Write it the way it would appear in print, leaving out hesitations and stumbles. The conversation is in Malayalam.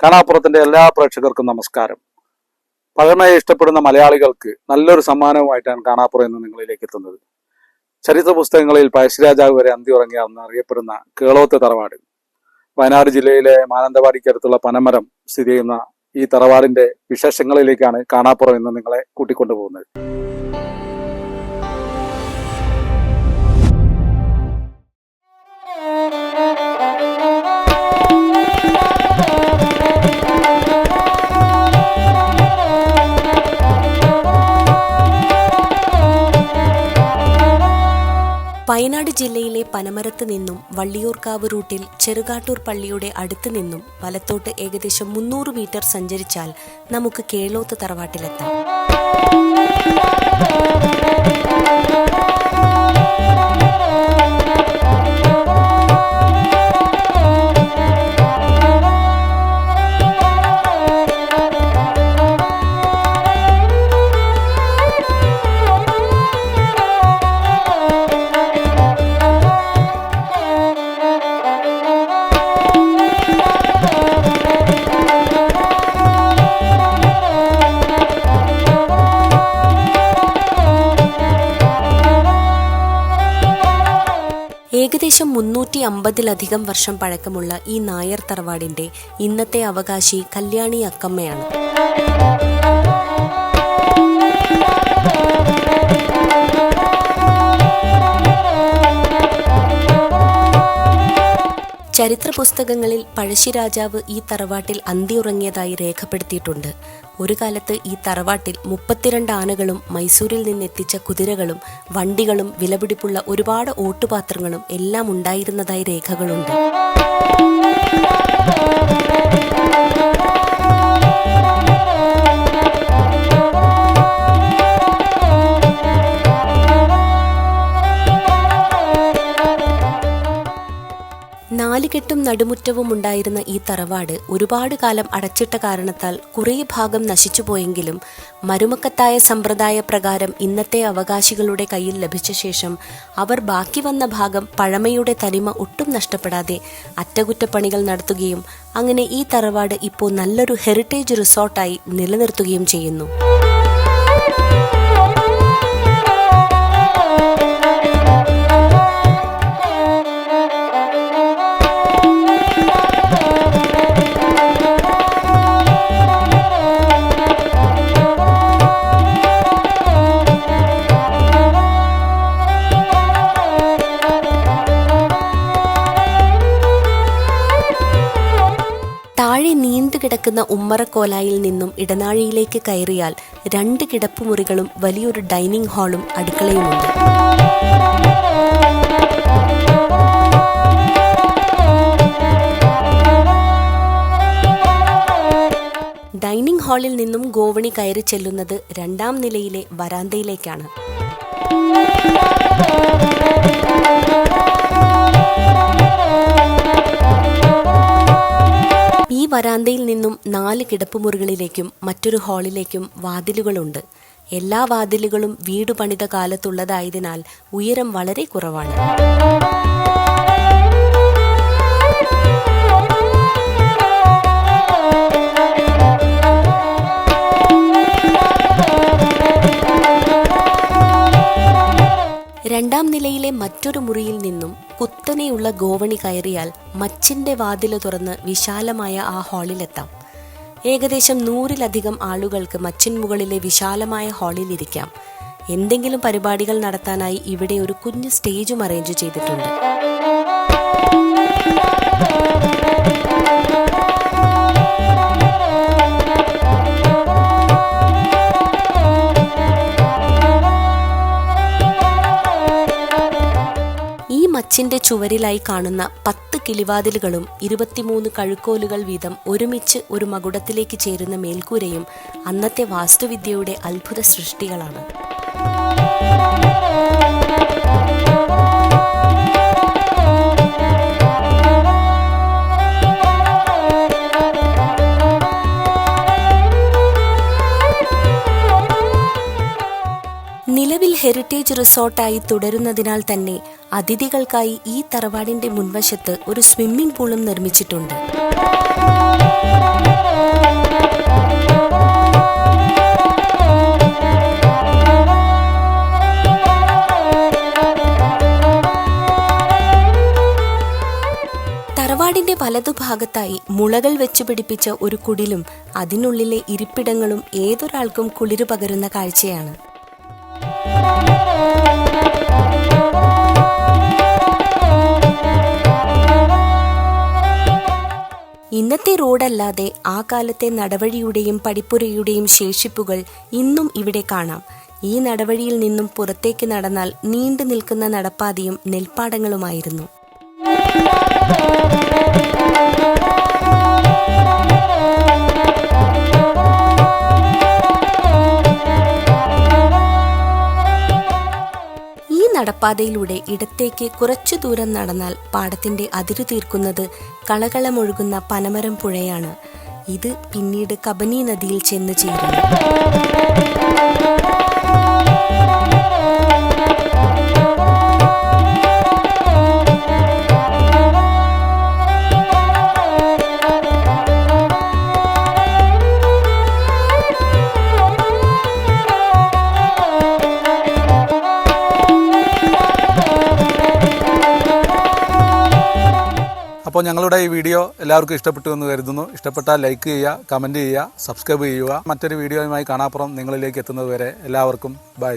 കാണാപ്പുറത്തിന്റെ എല്ലാ പ്രേക്ഷകർക്കും നമസ്കാരം. പഴമയെ ഇഷ്ടപ്പെടുന്ന മലയാളികൾക്ക് നല്ലൊരു സമ്മാനവുമായിട്ടാണ് കാണാപ്പുറം എന്ന് നിങ്ങളിലേക്ക് എത്തുന്നത്. ചരിത്ര പുസ്തകങ്ങളിൽ പഴശ്ശിരാജാവ് വരെ അന്തി ഉറങ്ങിയാണെന്ന് അറിയപ്പെടുന്ന കേളോത്ത് തറവാട്, വയനാട് ജില്ലയിലെ മാനന്തവാടിക്കടുത്തുള്ള പനമരം സ്ഥിതി ചെയ്യുന്ന ഈ തറവാടിന്റെ വിശേഷങ്ങളിലേക്കാണ് കാണാപ്പുറം എന്ന് നിങ്ങളെ കൂട്ടിക്കൊണ്ടുപോകുന്നത്. വയനാട് ജില്ലയിലെ പനമരത്ത് നിന്നും വള്ളിയൂർക്കാവ് റൂട്ടിൽ ചെറുകാട്ടൂർ പള്ളിയുടെ അടുത്ത് നിന്നും വലത്തോട്ട് ഏകദേശം 300 മീറ്റർ സഞ്ചരിച്ചാൽ നമുക്ക് കേളോത്ത് തറവാട്ടിലെത്താം. ഏകദേശം 350-ലധികം വർഷം പഴക്കമുള്ള ഈ നായർ തറവാടിന്റെ ഇന്നത്തെ അവകാശി കല്യാണി അക്കമ്മയാണ്. ചരിത്ര പുസ്തകങ്ങളിൽ പഴശ്ശിരാജാവ് ഈ തറവാട്ടിൽ അന്തിയുറങ്ങിയതായി രേഖപ്പെടുത്തിയിട്ടുണ്ട്. ഒരു കാലത്ത് ഈ തറവാട്ടിൽ 32 ആനകളും മൈസൂരിൽ നിന്നെത്തിച്ച കുതിരകളും വണ്ടികളും വിലപിടിപ്പുള്ള ഒരുപാട് ഓട്ടുപാത്രങ്ങളും എല്ലാം ഉണ്ടായിരുന്നതായി രേഖകളുണ്ട്. നാലുകെട്ടും നടുമുറ്റവും ഉണ്ടായിരുന്ന ഈ തറവാട് ഒരുപാട് കാലം അടച്ചിട്ട കാരണത്താൽ കുറേ ഭാഗം നശിച്ചുപോയെങ്കിലും മരുമക്കത്തായ സമ്പ്രദായ പ്രകാരം ഇന്നത്തെ അവകാശികളുടെ കയ്യിൽ ലഭിച്ച ശേഷം അവർ ബാക്കി വന്ന ഭാഗം പഴമയുടെ തനിമ ഒട്ടും നഷ്ടപ്പെടാതെ അറ്റകുറ്റപ്പണികൾ നടത്തുകയും അങ്ങനെ ഈ തറവാട് ഇപ്പോൾ നല്ലൊരു ഹെറിറ്റേജ് റിസോർട്ടായി നിലനിർത്തുകയും ചെയ്യുന്നു. താഴെ നീണ്ടുകിടക്കുന്ന ഉമ്മറക്കോലായിൽ നിന്നും ഇടനാഴിയിലേക്ക് കയറിയാൽ 2 കിടപ്പുമുറികളും വലിയൊരു ഡൈനിങ് ഹാളും അടുക്കളയുമുണ്ട്. ഡൈനിങ് ഹാളിൽ നിന്നും ഗോവണി കയറി ചെല്ലുന്നത് 2ാം നിലയിലെ വരാന്തയിലേക്കാണ്. ഈ വരാന്തയിൽ നിന്നും 4 കിടപ്പുമുറികളിലേക്കും മറ്റൊരു ഹാളിലേക്കും വാതിലുകളുണ്ട്. എല്ലാ വാതിലുകളും വീട് പണിത കാലത്തുള്ളതായതിനാൽ ഉയരം വളരെ കുറവാണ്. രണ്ടാം നിലയിലെ മറ്റൊരു മുറിയിൽ നിന്നും കുത്തനെയുള്ള ഗോവണി കയറിയാൽ മച്ചിന്റെ വാതില് തുറന്ന് വിശാലമായ ആ ഹാളിലെത്താം. ഏകദേശം 100-ലധികം ആളുകൾക്ക് മച്ചിൻ മുകളിലെ വിശാലമായ ഹാളിലിരിക്കാം. എന്തെങ്കിലും പരിപാടികൾ നടത്താനായി ഇവിടെ ഒരു കുഞ്ഞു സ്റ്റേജും അറേഞ്ച് ചെയ്തിട്ടുണ്ട്. മച്ചിന്റെ ചുവരിലായി കാണുന്ന 10 കിളിവാതിലുകളും 23 കഴുക്കോലുകൾ വീതം ഒരുമിച്ച് ഒരു മകുടത്തിലേക്ക് ചേരുന്ന മേൽക്കൂരയും അന്നത്തെ വാസ്തുവിദ്യയുടെ അത്ഭുത സൃഷ്ടികളാണ്. നിലവിൽ ഹെറിറ്റേജ് റിസോർട്ടായി തുടരുന്നതിനാൽ തന്നെ അതിഥികൾക്കായി ഈ തറവാടിന്റെ മുൻവശത്ത് ഒരു സ്വിമ്മിംഗ് പൂളും നിർമ്മിച്ചിട്ടുണ്ട്. തറവാടിന്റെ വലതുഭാഗത്തായി മുളകൾ വെച്ച് പിടിപ്പിച്ച ഒരു കുടിലും അതിനുള്ളിലെ ഇരിപ്പിടങ്ങളും ഏതൊരാൾക്കും കുളിര് പകരുന്ന കാഴ്ചയാണ്. ഇന്നത്തെ റോഡല്ലാതെ ആ കാലത്തെ നടവഴിയുടെയും പടിപ്പുരയുടെയും ശേഷിപ്പുകൾ ഇന്നും ഇവിടെ കാണാം. ഈ നടവഴിയിൽ നിന്നും പുറത്തേക്ക് നടന്നാൽ നീണ്ടു നിൽക്കുന്ന നടപ്പാതയും നെൽപ്പാടങ്ങളുമായിരുന്നു. ഈ നടപ്പാതയിലൂടെ ഇടത്തേക്ക് കുറച്ചു ദൂരം നടന്നാൽ പാടത്തിന്റെ അതിരു തീർക്കുന്നത് കളകളമൊഴുകുന്ന പനമരം പുഴയാണ്. ഇത് പിന്നീട് കബനി നദിയിൽ ചെന്ന് ചേരുന്നു. അപ്പോൾ ഞങ്ങളുടെ ഈ വീഡിയോ എല്ലാവർക്കും ഇഷ്ടപ്പെട്ടു എന്ന് കരുതുന്നു. ഇഷ്ടപ്പെട്ടാൽ ലൈക്ക് ചെയ്യുക, കമൻറ്റ് ചെയ്യുക, സബ്സ്ക്രൈബ് ചെയ്യുക. മറ്റൊരു വീഡിയോയുമായി കാണാപ്പുറം നിങ്ങളിലേക്ക് എത്തുന്നത് വരെ എല്ലാവർക്കും ബൈ.